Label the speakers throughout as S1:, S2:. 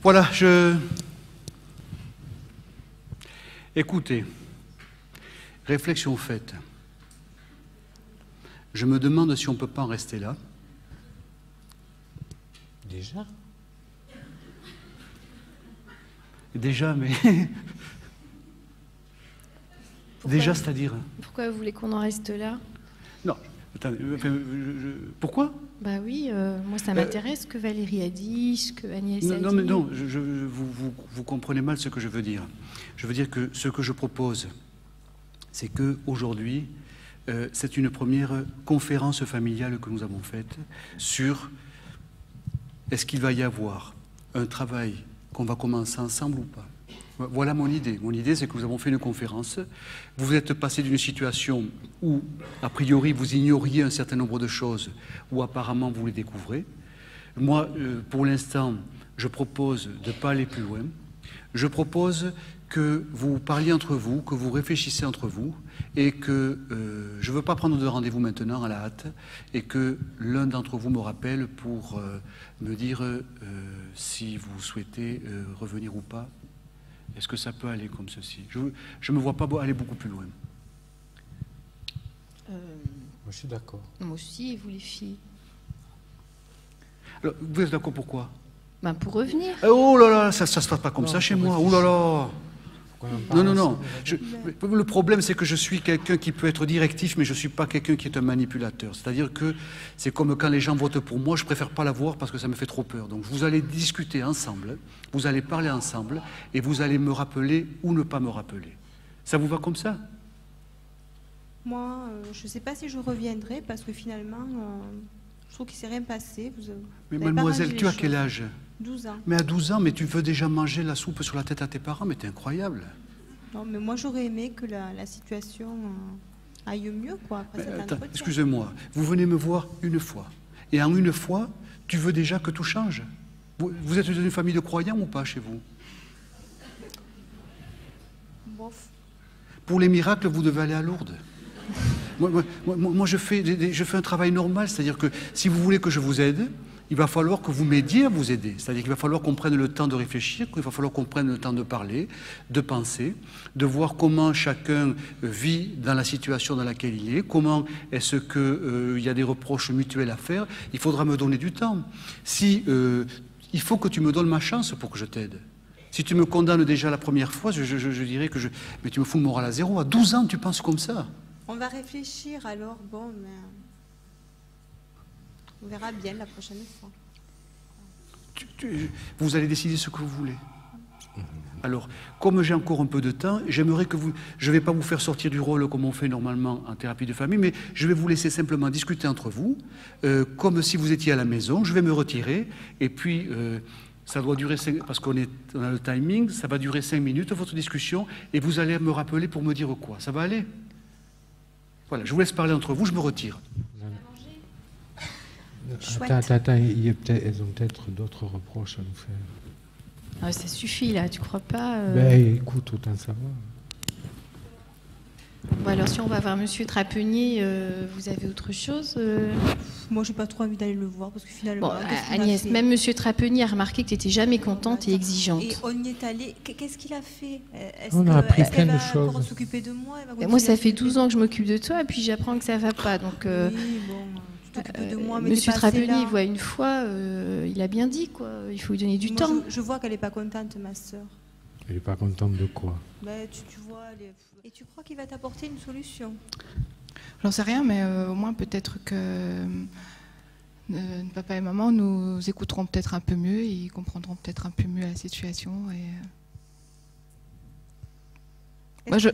S1: Voilà, Écoutez, réflexion faite. Je me demande si on ne peut pas en rester là.
S2: Déjà?
S1: Déjà, mais... Déjà, c'est-à-dire...
S3: Pourquoi vous voulez qu'on en reste là?
S1: Non, attendez, pourquoi?
S3: Bah oui, moi ça m'intéresse ce que Valérie a dit, ce que Agnès a dit.
S1: Non, mais non, vous comprenez mal ce que je veux dire. Je veux dire que ce que je propose, c'est qu'aujourd'hui, c'est une première conférence familiale que nous avons faite sur est-ce qu'il va y avoir un travail qu'on va commencer ensemble ou pas. Voilà mon idée. Mon idée, c'est que nous avons fait une conférence. Vous êtes passé d'une situation où, a priori, vous ignoriez un certain nombre de choses, où apparemment vous les découvrez. Moi, pour l'instant, je propose de ne pas aller plus loin. Je propose que vous parliez entre vous, que vous réfléchissiez entre vous, et que je ne veux pas prendre de rendez-vous maintenant à la hâte, et que l'un d'entre vous me rappelle pour me dire si vous souhaitez revenir ou pas. Est-ce que ça peut aller comme ceci? Je ne me vois pas aller beaucoup plus loin.
S2: Moi, je suis d'accord.
S3: Moi aussi, et vous les filles?
S1: Alors, vous êtes d'accord pourquoi?
S3: Ben pour revenir.
S1: Oh là là, ça ne se passe pas comme ça chez moi. Oh là là. Non. Le problème, c'est que je suis quelqu'un qui peut être directif, mais je ne suis pas quelqu'un qui est un manipulateur. C'est-à-dire que c'est comme quand les gens votent pour moi, je ne préfère pas la voir parce que ça me fait trop peur. Donc vous allez discuter ensemble, vous allez parler ensemble, et vous allez me rappeler ou ne pas me rappeler. Ça vous va comme ça?
S4: Moi, je ne sais pas si je reviendrai parce que finalement, je trouve qu'il ne s'est rien passé.
S1: Mais mademoiselle, tu as quel âge?
S4: 12 ans.
S1: Mais à 12 ans, mais tu veux déjà manger la soupe sur la tête à tes parents, mais t'es incroyable.
S4: Non, mais moi j'aurais aimé que la situation aille mieux, quoi, après cet entretien.
S1: Excusez-moi, vous venez me voir une fois, et en une fois, tu veux déjà que tout change? Vous êtes dans une famille de croyants ou pas chez vous?
S4: Bof.
S1: Pour les miracles, vous devez aller à Lourdes. Moi je fais un travail normal, c'est-à-dire que si vous voulez que je vous aide, il va falloir que vous m'aidiez à vous aider. C'est-à-dire qu'il va falloir qu'on prenne le temps de réfléchir, qu'il va falloir qu'on prenne le temps de parler, de penser, de voir comment chacun vit dans la situation dans laquelle il est, comment est-ce qu'il y a des reproches mutuels à faire. Il faudra me donner du temps. Il faut que tu me donnes ma chance pour que je t'aide. Si tu me condamnes déjà la première fois, je dirais que mais tu me fous le moral à zéro. À 12 ans, tu penses comme ça?
S4: On va réfléchir alors, bon, mais... On verra bien la prochaine fois.
S1: Vous allez décider ce que vous voulez. Alors, comme j'ai encore un peu de temps, j'aimerais que vous... Je ne vais pas vous faire sortir du rôle comme on fait normalement en thérapie de famille, mais je vais vous laisser simplement discuter entre vous, comme si vous étiez à la maison. Je vais me retirer, et puis ça doit durer 5... Parce qu'on a le timing, ça va durer 5 minutes, votre discussion, et vous allez me rappeler pour me dire quoi. Ça va aller? Voilà, je vous laisse parler entre vous, je me retire.
S2: Attends, elles ont peut-être d'autres reproches à nous faire.
S3: Ah, ça suffit là, tu crois pas
S2: Ben écoute, autant savoir.
S3: Bon, alors si on va voir Monsieur Trapenier, vous avez autre chose
S4: Moi, j'ai pas trop envie d'aller le voir parce que finalement...
S3: Bon, Agnès, même Monsieur Trapenier a remarqué que tu n'étais jamais contente et exigeante.
S4: Et on y est allé. Qu'est-ce qu'il a fait?
S2: On a appris plein de choses.
S4: Elle va s'occuper de moi?
S3: Moi, ça fait 12 ans que je m'occupe de toi et puis j'apprends que ça va pas. Donc,
S4: oui, bon, tu t'occupes de moi, mais
S3: Monsieur
S4: t'es pas assez
S3: Trapenier, il
S4: là.
S3: voit une fois, il a bien dit, quoi. Il faut lui donner du
S4: Moi,
S3: temps.
S4: je vois qu'elle n'est pas contente, ma sœur.
S2: Elle n'est pas contente de quoi?
S4: Ben, tu vois, et tu crois qu'il va t'apporter une solution?
S5: J'en sais rien, mais au moins peut-être que papa et maman nous écouteront peut-être un peu mieux et ils comprendront peut-être un peu mieux la situation. Et...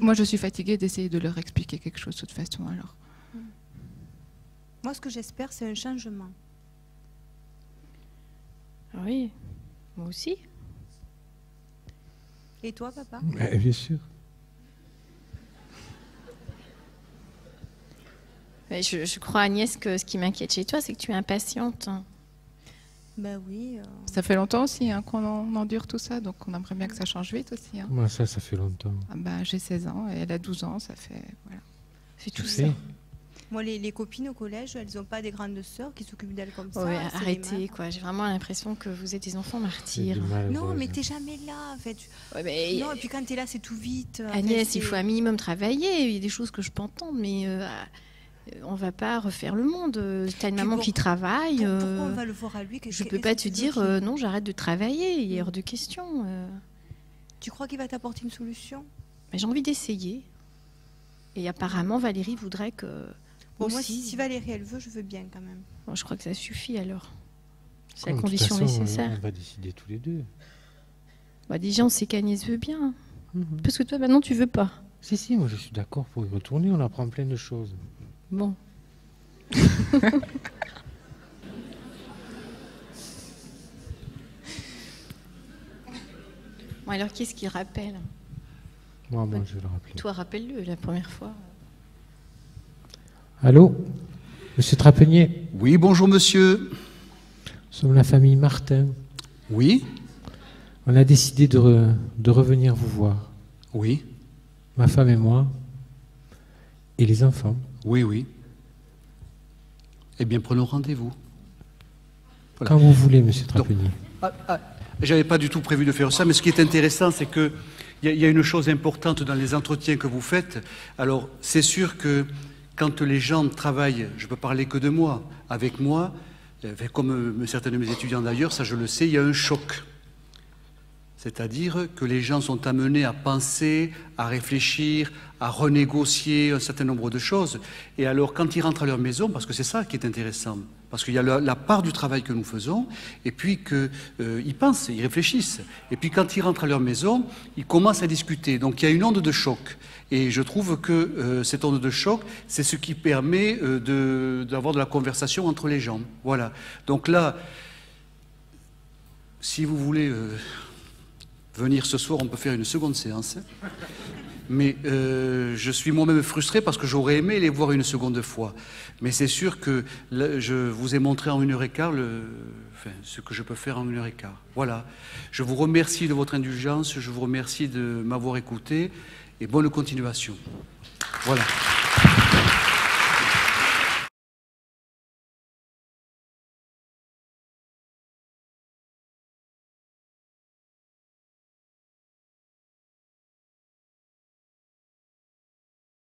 S5: Moi, je suis fatiguée d'essayer de leur expliquer quelque chose de toute façon. Alors.
S4: Moi, ce que j'espère, c'est un changement.
S3: Oui, moi aussi.
S4: Et toi, papa?
S2: Bien sûr.
S3: Je crois, Agnès, que ce qui m'inquiète chez toi, c'est que tu es impatiente.
S4: Ben oui.
S5: Ça fait longtemps aussi qu'on endure tout ça, donc on aimerait bien que ça change vite aussi.
S2: Comment ça fait longtemps?
S5: J'ai 16 ans et elle a 12 ans, ça fait... Voilà.
S3: C'est tout ça.
S4: Moi, les copines au collège, elles n'ont pas des grandes sœurs qui s'occupent d'elles comme ça.
S3: Ouais,
S4: c'est les
S3: arrêtez,
S4: mères.
S3: quoi. J'ai vraiment l'impression que vous êtes des enfants martyrs.
S2: C'est du mal,
S4: Non,
S2: ouais,
S4: mais
S2: ça.
S4: t'es jamais là, en fait.
S3: Ouais, mais
S4: Non, et puis quand t'es là, c'est tout vite. En fait,
S3: Agnès, il
S4: c'est-
S3: faut un minimum travailler. Il y a des choses que je peux entendre, mais on va pas refaire le monde. T'as une
S4: Puis
S3: maman
S4: bon,
S3: qui travaille.
S4: Pourquoi on va le voir à lui?
S3: Je peux pas te dire non, j'arrête de travailler. Il est hors de question.
S4: Tu crois qu'il va t'apporter une solution?
S3: Mais j'ai envie d'essayer. Et apparemment, Valérie voudrait que.
S4: Bon, moi,
S3: aussi.
S4: si Valérie, elle veut, je veux bien quand même.
S3: Bon, je crois que ça suffit alors. C'est la
S2: De toute
S3: condition
S2: façon,
S3: nécessaire.
S2: On va décider tous les deux.
S3: Bah, déjà, on sait qu'Agnès veut bien.
S2: Mhm.
S3: Parce que toi, maintenant, tu veux pas.
S2: Si, moi je suis d'accord pour y retourner, on apprend plein de choses.
S3: Bon. Bon, alors, qu'est-ce qu'il rappelle?
S2: Moi, je vais le rappeler.
S3: Toi, rappelle-le la première fois.
S2: Allô, Monsieur Trapenier,
S1: Oui, bonjour monsieur.
S2: nous sommes la famille Martin.
S1: Oui,
S2: On a décidé de revenir vous voir,
S1: oui,
S2: ma femme et moi, et les enfants.
S1: oui, oui. Eh bien, prenons rendez-vous. Voilà.
S2: Quand vous voulez, Monsieur Trapenier.
S1: J'avais pas du tout prévu de faire ça, mais ce qui est intéressant, c'est que il y a une chose importante dans les entretiens que vous faites. Alors, c'est sûr que quand les gens travaillent, je peux parler que de moi, avec moi, comme certains de mes étudiants d'ailleurs, ça je le sais, il y a un choc. C'est-à-dire que les gens sont amenés à penser, à réfléchir, à renégocier un certain nombre de choses. Et alors, quand ils rentrent à leur maison, parce que c'est ça qui est intéressant, parce qu'il y a la part du travail que nous faisons, et puis qu'ils pensent, ils réfléchissent. Et puis quand ils rentrent à leur maison, ils commencent à discuter. Donc il y a une onde de choc. Et je trouve que cette onde de choc, c'est ce qui permet d'avoir de la conversation entre les gens. Voilà. Donc là, si vous voulez venir ce soir, on peut faire une seconde séance. Mais je suis moi-même frustré parce que j'aurais aimé les voir une seconde fois. Mais c'est sûr que là, je vous ai montré en 1h15 ce que je peux faire en 1h15. Voilà. Je vous remercie de votre indulgence, je vous remercie de m'avoir écouté et bonne continuation. Voilà.